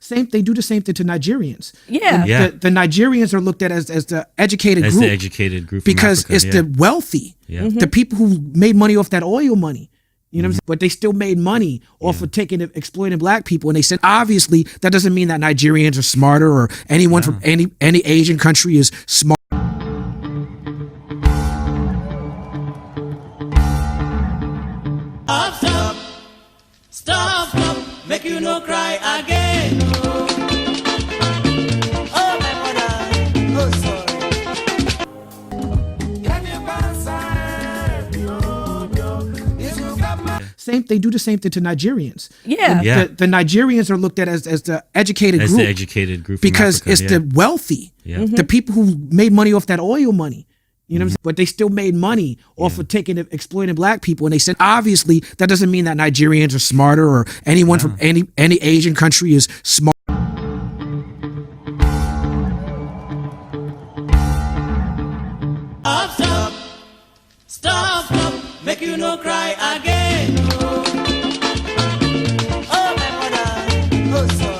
They do the same thing to Nigerians. Yeah. Yeah. The Nigerians are looked at as the educated As group. the educated group from because Africa, it's yeah. the wealthy, Yeah. the people who made money off that oil money. You know what I'm saying? But they still made money off of exploiting black people. And they said, obviously, that doesn't mean that Nigerians are smarter or anyone from any Asian country is smart. Stop, make you no cry again. Oh, my mother, oh, sorry. They do the same thing to Nigerians. Yeah. Yeah. The Nigerians are looked at as the educated As group. the educated group from because Africa, it's yeah. the wealthy, the people who made money off that oil money. You know what I'm saying? But they still made money off of exploiting black people. And they said, obviously, that doesn't mean that Nigerians are smarter or anyone from any Asian country is smart. Stop, make you no cry again. Oh, my mother, oh, sorry.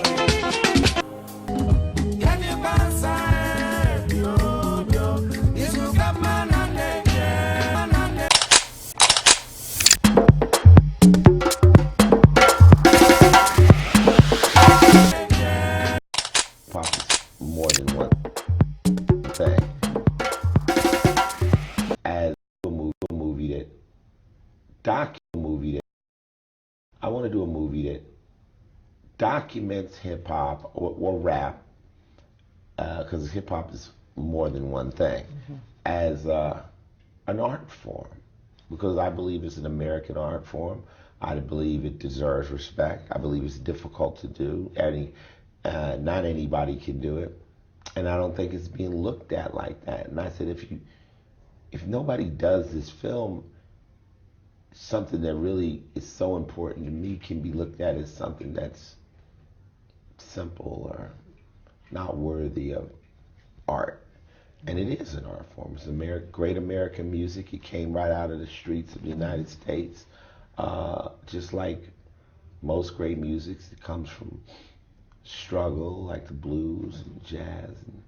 More than one thing. As a movie that I want to do a movie that documents hip hop or rap, because hip hop is more than one thing, as an art form, because I believe it's an American art form. I believe it deserves respect. I believe it's difficult to do. Not anybody can do it, and I don't think it's being looked at like that. And I said, if nobody does this film, something that really is so important to me can be looked at as something that's simple or not worthy of art. And it is an art form. It's great American music. It came right out of the streets of the United States. Just like most great music, it comes from struggle, like the blues and jazz. And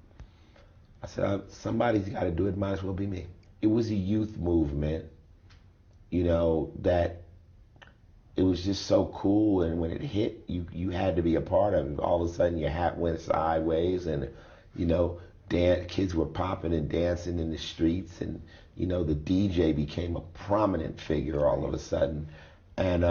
I said, somebody's got to do it, might as well be me. It was a youth movement, you know, that it was just so cool, and when it hit, you had to be a part of it. All of a sudden your hat went sideways, and you know, kids were popping and dancing in the streets, and you know, the DJ became a prominent figure all of a sudden. And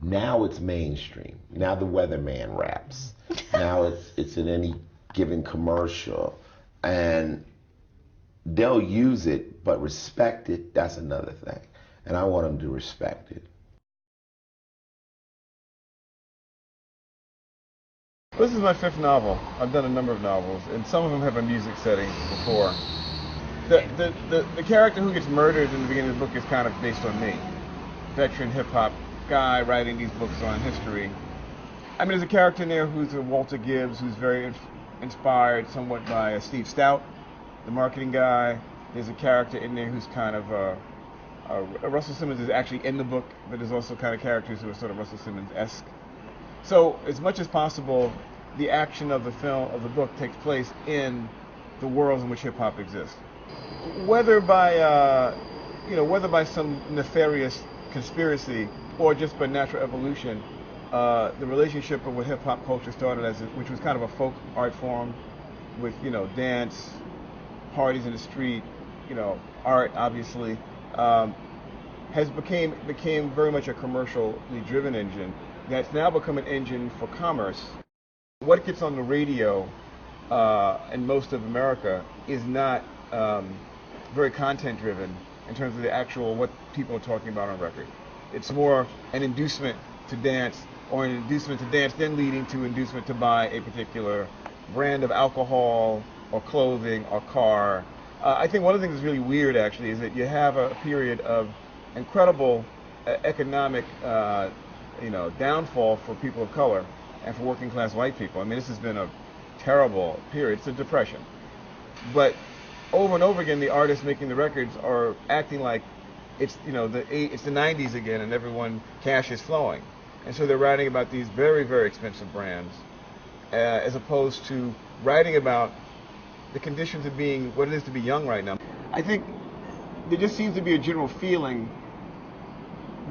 now it's mainstream. Now the weatherman raps. Now it's in any given commercial, and they'll use it, but respect it, that's another thing. And I want them to respect it. This is my fifth novel. I've done a number of novels, and some of them have a music setting before. The character who gets murdered in the beginning of the book is kind of based on me. Veteran hip-hop guy writing these books on history. I mean, there's a character in there who's a Walter Gibbs, who's very inspired somewhat by Steve Stout, the marketing guy. There's a character in there who's kind of Russell Simmons is actually in the book, but there's also kind of characters who are sort of Russell Simmons-esque. So, as much as possible, the action of the book takes place in the worlds in which hip hop exists. Whether by some nefarious conspiracy or just by natural evolution, the relationship of what hip hop culture started as, which was kind of a folk art form, with dance, parties in the street, art obviously, became very much a commercially driven engine that's now become an engine for commerce. What gets on the radio in most of America is not very content driven in terms of the actual what people are talking about on record. It's more an inducement to dance, or an inducement to dance then leading to inducement to buy a particular brand of alcohol or clothing or car. I think one of the things that's really weird actually is that you have a period of incredible economic downfall for people of color and for working class white people. I mean, this has been a terrible period. It's a depression. But over and over again, the artists making the records are acting like it's the 90s again and cash is flowing. And so they're writing about these very, very expensive brands, as opposed to writing about the conditions of being what it is to be young right now. I think there just seems to be a general feeling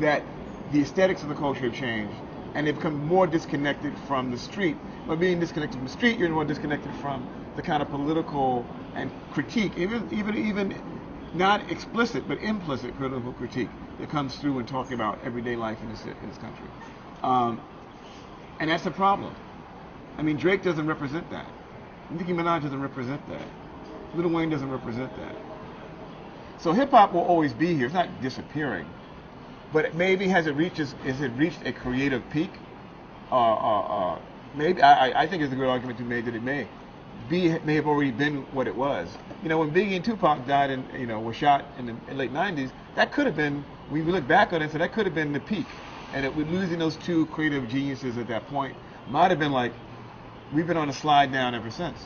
that the aesthetics of the culture have changed, and they've become more disconnected from the street. By being disconnected from the street, you're more disconnected from the kind of political and critique, even not explicit but implicit political critique that comes through when talking about everyday life in this country. And that's the problem. I mean, Drake doesn't represent that. Nicki Minaj doesn't represent that. Lil Wayne doesn't represent that. So hip hop will always be here. It's not disappearing. But maybe has it reached a creative peak? Maybe I think it's a good argument to be made that it may have already been what it was. You know, when Biggie and Tupac died and were shot in the late '90s, that could have been. We look back on it and say that could have been the peak. And losing those two creative geniuses at that point might have been like, we've been on a slide down ever since.